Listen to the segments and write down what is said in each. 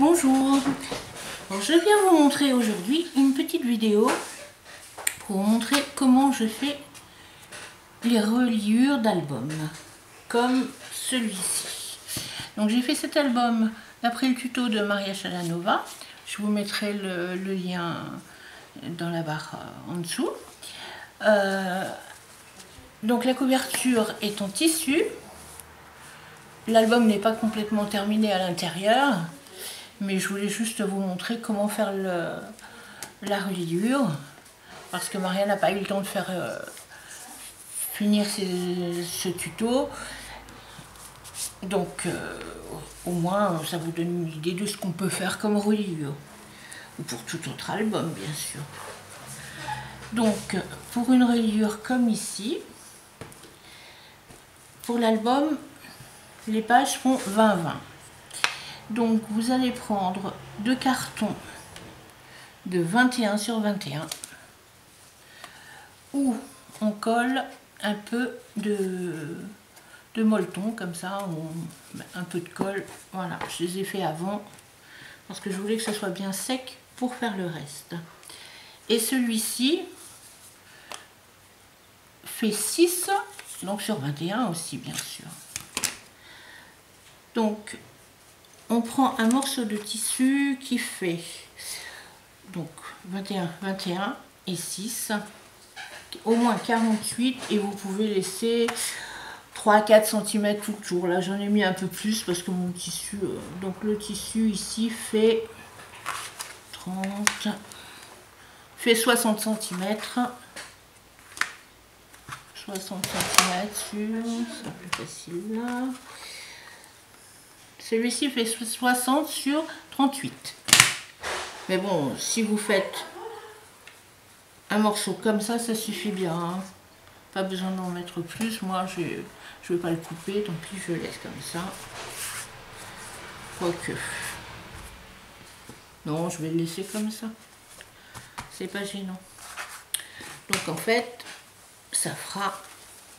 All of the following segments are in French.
Bonjour, alors, je viens vous montrer aujourd'hui une petite vidéo pour vous montrer comment je fais les reliures d'albums comme celui-ci. Donc j'ai fait cet album d'après le tuto de Maria Chalanova. Je vous mettrai le lien dans la barre en dessous. Donc la couverture est en tissu. L'album n'est pas complètement terminé à l'intérieur, mais je voulais juste vous montrer comment faire la reliure, parce que Maria n'a pas eu le temps de faire finir ce tuto. Donc au moins ça vous donne une idée de ce qu'on peut faire comme reliure, ou pour tout autre album bien sûr. Donc pour une reliure comme ici, pour l'album, les pages font 20-20. Donc vous allez prendre deux cartons de 21 sur 21 où on colle un peu de molleton comme ça, un peu de colle. Voilà, je les ai fait avant parce que je voulais que ce soit bien sec pour faire le reste. Et celui-ci fait 6, donc sur 21 aussi bien sûr. Donc on prend un morceau de tissu qui fait donc 21, 21 et 6, au moins 48, et vous pouvez laisser 3-4 cm tout le tour. Là j'en ai mis un peu plus parce que mon tissu, donc le tissu ici fait 30, fait 60 cm. 60 cm sur, c'est plus facile là. Celui-ci fait 60 sur 38. Mais bon, si vous faites un morceau comme ça, ça suffit bien. Hein. Pas besoin d'en mettre plus. Moi, je ne vais pas le couper, tant pis, je laisse comme ça. Quoique. Non, je vais le laisser comme ça. C'est pas gênant. Donc en fait, ça fera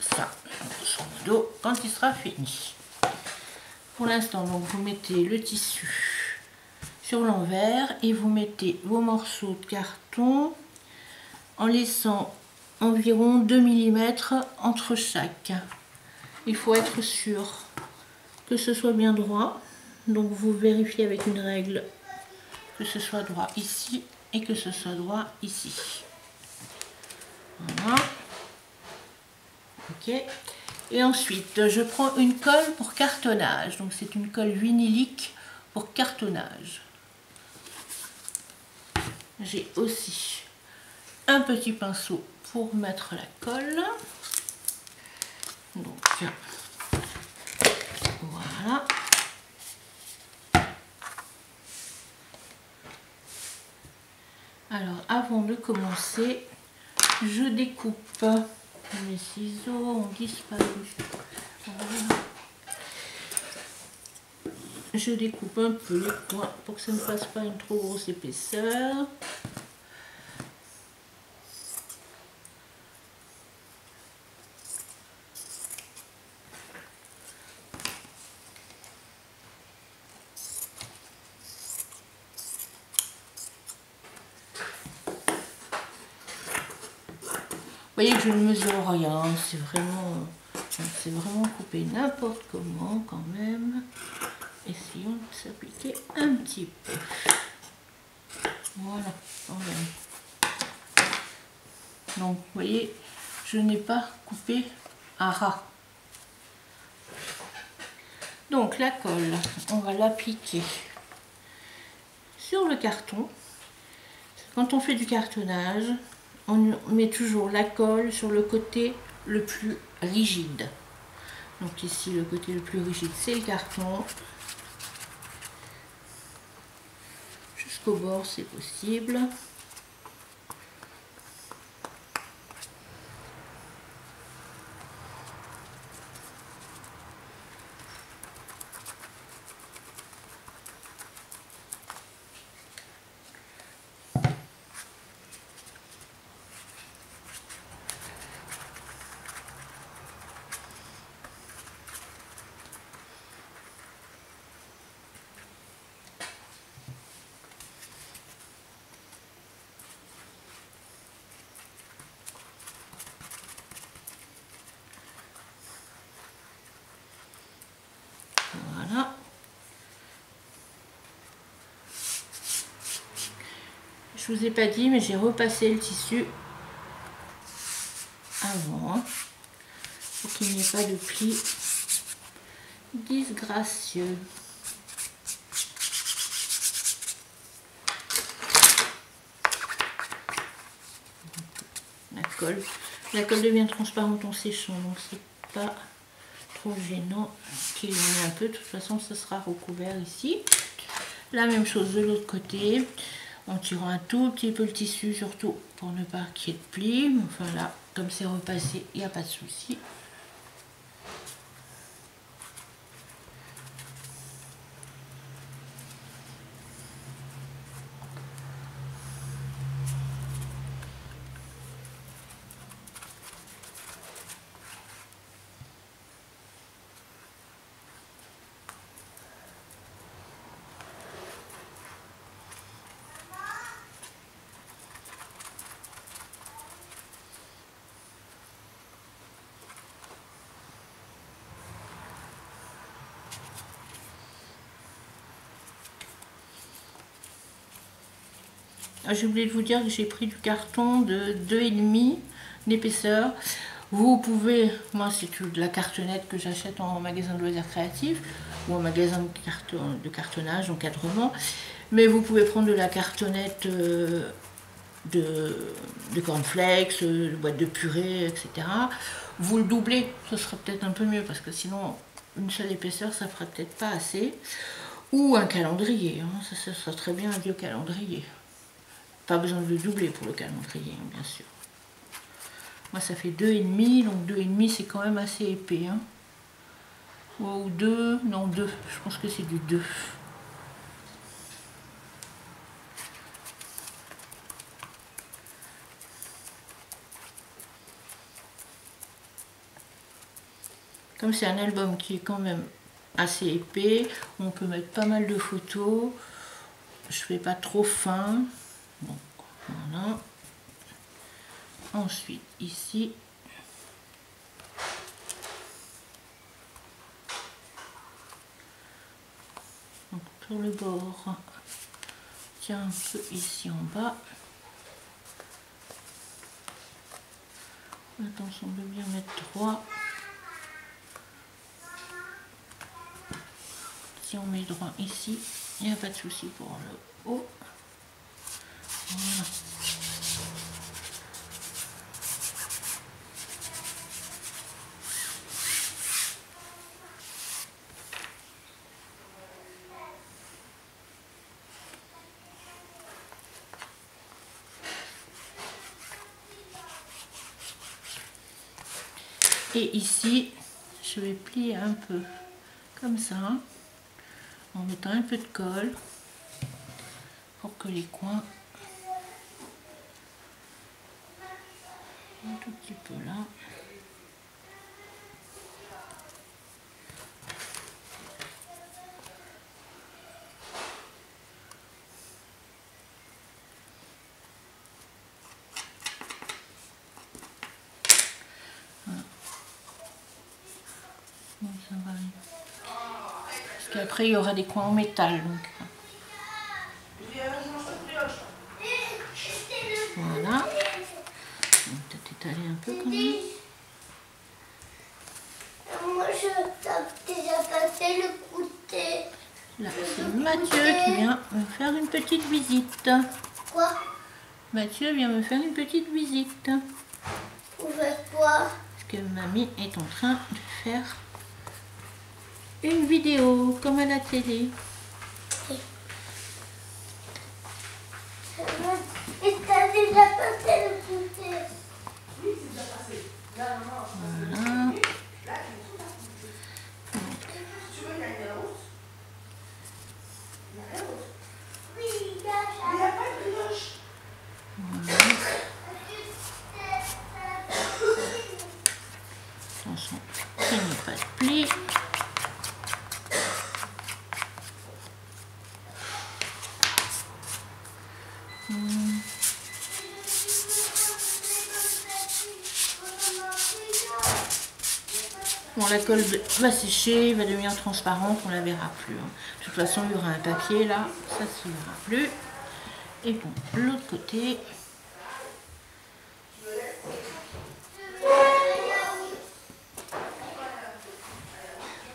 ça, grosso modo, quand il sera fini. Pour l'instant, donc vous mettez le tissu sur l'envers et vous mettez vos morceaux de carton en laissant environ 2 mm entre chaque. Il faut être sûr que ce soit bien droit, donc vous vérifiez avec une règle que ce soit droit ici et que ce soit droit ici. Voilà. Ok. Et ensuite, je prends une colle pour cartonnage. Donc c'est une colle vinylique pour cartonnage. J'ai aussi un petit pinceau pour mettre la colle. Donc voilà. Alors avant de commencer, je découpe. Mes ciseaux ont disparu. Voilà. Je découpe un peu les coins pour que ça ne fasse pas une trop grosse épaisseur. Vous voyez que je ne mesure rien, c'est vraiment coupé n'importe comment quand même. Essayons de s'appliquer un petit peu. Voilà, quand même. Donc vous voyez, je n'ai pas coupé à ras. Donc la colle, on va l'appliquer sur le carton. Quand on fait du cartonnage, on met toujours la colle sur le côté le plus rigide. Donc ici, le côté le plus rigide, c'est le carton. Jusqu'au bord, c'est possible. Je vous ai pas dit, mais j'ai repassé le tissu avant, hein, pour qu'il n'y ait pas de plis disgracieux. La colle devient transparente en séchant, donc c'est pas trop gênant qu'il y en ait un peu. De toute façon, ça sera recouvert ici. La même chose de l'autre côté, en tirant un tout petit peu le tissu, surtout pour ne pas qu'il y ait de plis. Enfin là, comme c'est repassé, il n'y a pas de souci. J'ai oublié de vous dire que j'ai pris du carton de 2,5 d'épaisseur. Vous pouvez, moi c'est de la cartonnette que j'achète en magasin de loisirs créatifs ou en magasin de cartonnage, d'encadrement. Mais vous pouvez prendre de la cartonnette de cornflakes, de boîte de purée, etc. Vous le doublez, ce serait peut-être un peu mieux parce que sinon une seule épaisseur ça ferait peut-être pas assez. Ou un calendrier, hein, ça serait très bien un vieux calendrier. Pas besoin de le doubler pour le calendrier, hein, bien sûr. Moi, ça fait 2,5, donc 2,5, c'est quand même assez épais. Hein. Ou 2, non 2, je pense que c'est du 2. Comme c'est un album qui est quand même assez épais, on peut mettre pas mal de photos. Je fais pas trop fin. Donc, voilà. Ensuite, ici, donc, sur le bord, tiens un peu ici en bas. Attention de bien mettre droit. Si on met droit ici, il n'y a pas de souci pour le haut. Voilà. Et ici, je vais plier un peu comme ça, en mettant un peu de colle pour que les coins, un tout petit peu là. Ça va. Parce qu'après il y aura des coins en métal. Donc. Voilà. On va peut-être étaler un peu quand même. Moi je t'ai déjà passé le goûter. Là c'est Mathieu qui vient me faire une petite visite. Quoi? Mathieu vient me faire une petite visite. Pour faire quoi? Parce que mamie est en train de faire une vidéo comme à la télé. Et t'as déjà passé le goûter? Oui, c'est déjà passé. Là, maman, Voilà. là, tu veux gagner la route? Il y a rien d'autre. Oui, Il n'y a pas de brioche. Voilà. Attention, qu'il n'y ait pas de plis. Bon, la colle va sécher, va devenir transparente, on la verra plus. Hein. De toute façon, il y aura un papier là, ça ne se verra plus. Et bon, l'autre côté.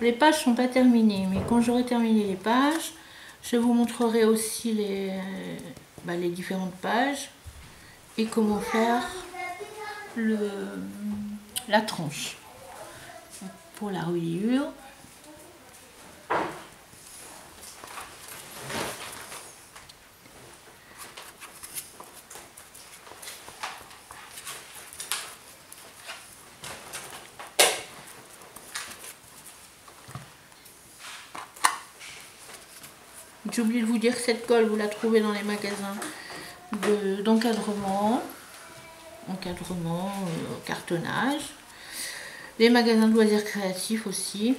Les pages sont pas terminées, mais quand j'aurai terminé les pages, je vous montrerai aussi les différentes pages et comment faire la tranche pour la reliure. J'ai oublié de vous dire que cette colle, vous la trouvez dans les magasins d'encadrement, cartonnage, les magasins de loisirs créatifs aussi.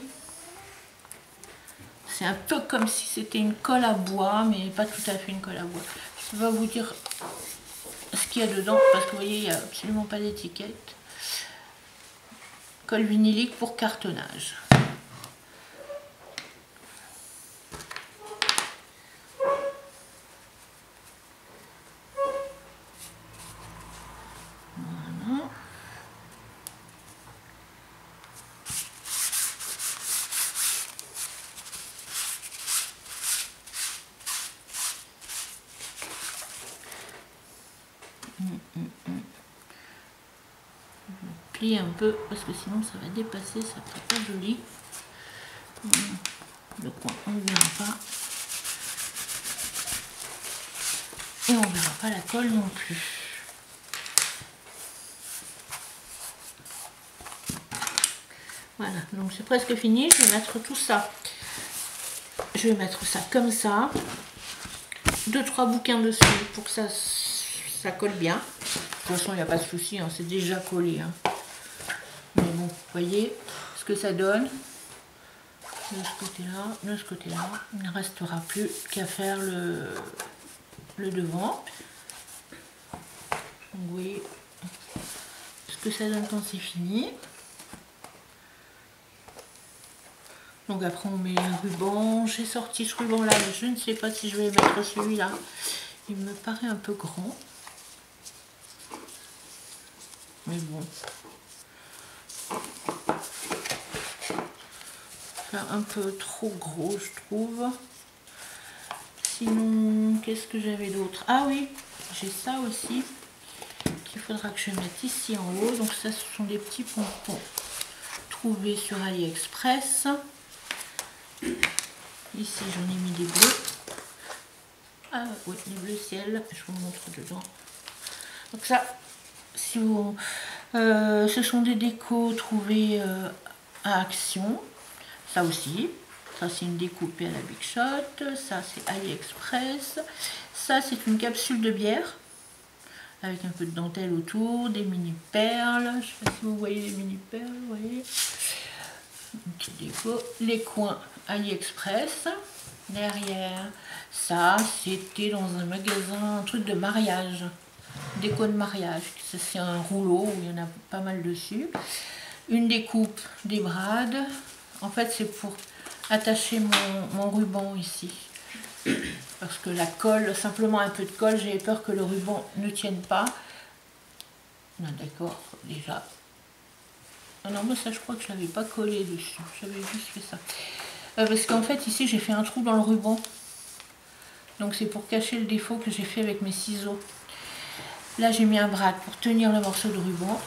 C'est un peu comme si c'était une colle à bois, mais pas tout à fait une colle à bois. Je ne vais pas vous dire ce qu'il y a dedans, parce que vous voyez, il n'y a absolument pas d'étiquette. Colle vinylique pour cartonnage. Plier un peu parce que sinon ça va dépasser, ça ne fait pas joli. Le coin on ne verra pas. Et on ne verra pas la colle non plus. Voilà, donc c'est presque fini. Je vais mettre tout ça. Je vais mettre ça comme ça. 2-3 bouquins dessus pour que ça colle bien. De toute façon, il n'y a pas de souci, hein, c'est déjà collé. Hein. Mais bon, vous voyez ce que ça donne. De ce côté-là, de ce côté-là. Il ne restera plus qu'à faire le devant. Donc, vous voyez ce que ça donne quand c'est fini. Donc après on met un ruban. J'ai sorti ce ruban là, mais je ne sais pas si je vais mettre celui-là. Il me paraît un peu grand. Mais bon. C'est un peu trop gros je trouve. Sinon, qu'est-ce que j'avais d'autre? Ah oui, j'ai ça aussi qu'il faudra que je mette ici en haut. Donc ça, ce sont des petits pompons trouvés sur AliExpress. Ici, j'en ai mis des bleus. Ah oui, les bleus ciel, je vous montre dedans. Donc ça, si vous, ce sont des décos trouvés à Action. Ça aussi. Ça, c'est une découpée à la Big Shot. Ça, c'est AliExpress. Ça, c'est une capsule de bière avec un peu de dentelle autour, des mini perles. Je ne sais pas si vous voyez les mini perles, vous voyez. Une petite déco. Les coins AliExpress. Derrière, ça, c'était dans un magasin, un truc de mariage. Déco de mariage. C'est un rouleau où il y en a pas mal dessus. Une découpe des brades. En fait, c'est pour attacher mon ruban ici. Parce que la colle, simplement un peu de colle, j'ai peur que le ruban ne tienne pas. D'accord, déjà. Ah non, mais ça, je crois que je l'avais pas collé dessus. J'avais juste fait ça. Parce qu'en fait, ici, j'ai fait un trou dans le ruban. Donc, c'est pour cacher le défaut que j'ai fait avec mes ciseaux. Là, j'ai mis un brad pour tenir le morceau de ruban.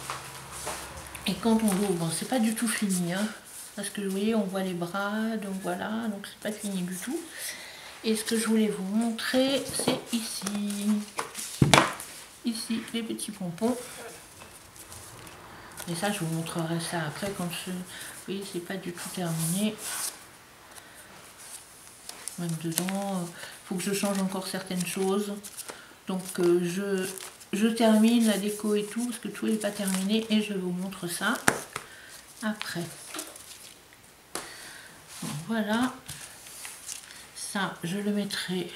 Et quand on l'ouvre, bon, c'est pas du tout fini, hein. Parce que vous voyez, on voit les bras, donc voilà, donc c'est pas fini du tout. Et ce que je voulais vous montrer, c'est ici. Ici, les petits pompons. Et ça, je vous montrerai ça après quand je... Vous voyez, c'est pas du tout terminé. Même dedans, il faut que je change encore certaines choses. Donc je termine la déco et tout, parce que tout n'est pas terminé. Et je vous montre ça après. Donc, voilà. Ça, je le mettrai...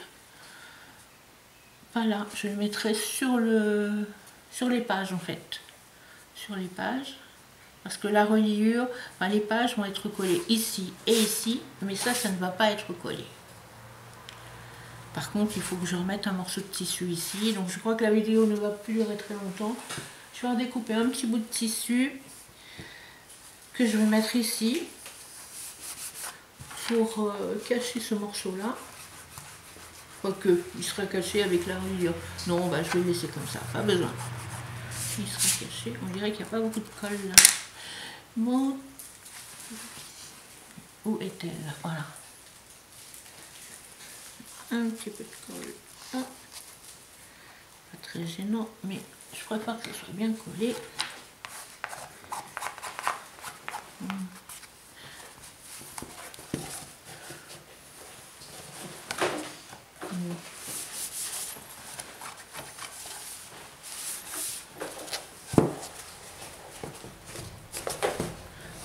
Voilà, je le mettrai sur les pages en fait. Sur les pages. Parce que la reliure, ben, les pages vont être collées ici et ici. Mais ça ne va pas être collé. Par contre, il faut que je remette un morceau de tissu ici. Donc je crois que la vidéo ne va plus durer très longtemps. Je vais en découper un petit bout de tissu que je vais mettre ici pour cacher ce morceau-là. Quoique, il sera caché avec la reliure. Non, bah, je vais le laisser comme ça, pas besoin. Il sera caché. On dirait qu'il n'y a pas beaucoup de colle là. Bon. Où est-elle? Voilà. Un petit peu de colle. Ah. Pas très gênant, mais je préfère que ce soit bien collé.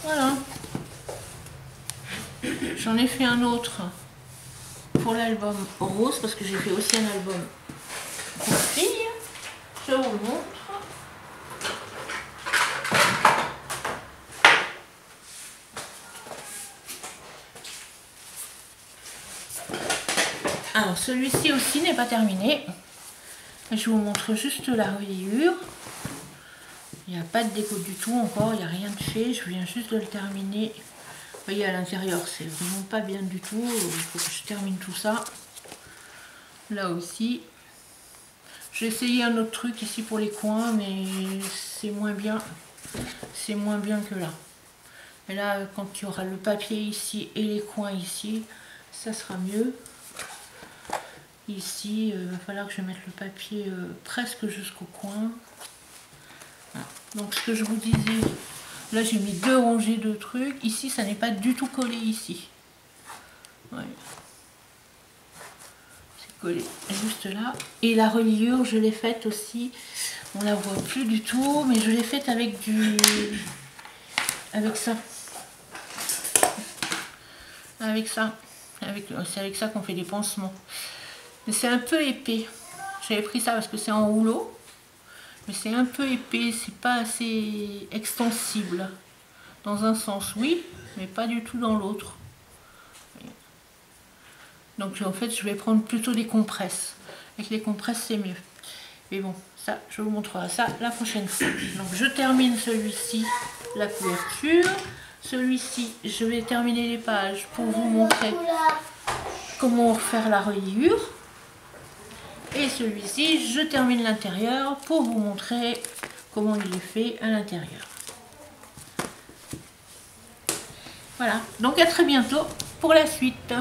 Voilà. J'en ai fait un autre pour l'album rose parce que j'ai fait aussi un album pour filles. Je vous le montre. Alors celui-ci aussi n'est pas terminé. Je vous montre juste la reliure. Il n'y a pas de déco du tout encore, il n'y a rien de fait. Je viens juste de le terminer. Vous voyez à l'intérieur, c'est vraiment pas bien du tout. Il faut que je termine tout ça. Là aussi. J'ai essayé un autre truc ici pour les coins, mais c'est moins bien. C'est moins bien que là. Et là, quand il y aura le papier ici et les coins ici, ça sera mieux. Ici, il va falloir que je mette le papier presque jusqu'au coin. Voilà. Donc ce que je vous disais, là j'ai mis 2 rangées de trucs. Ici, ça n'est pas du tout collé ici. Ouais. C'est collé juste là. Et la reliure, je l'ai faite aussi. On la voit plus du tout, mais je l'ai faite avec du... avec ça. Avec ça. C'est avec ça qu'on fait des pansements. Mais c'est un peu épais. J'avais pris ça parce que c'est en rouleau. Mais c'est un peu épais, c'est pas assez extensible. Dans un sens, oui, mais pas du tout dans l'autre. Donc en fait, je vais prendre plutôt des compresses. Avec les compresses, c'est mieux. Mais bon, ça, je vous montrerai ça la prochaine fois. Donc je termine celui-ci, la couverture. Celui-ci, je vais terminer les pages pour vous montrer comment refaire la reliure. Et celui-ci, je termine l'intérieur pour vous montrer comment il est fait à l'intérieur. Voilà, donc à très bientôt pour la suite.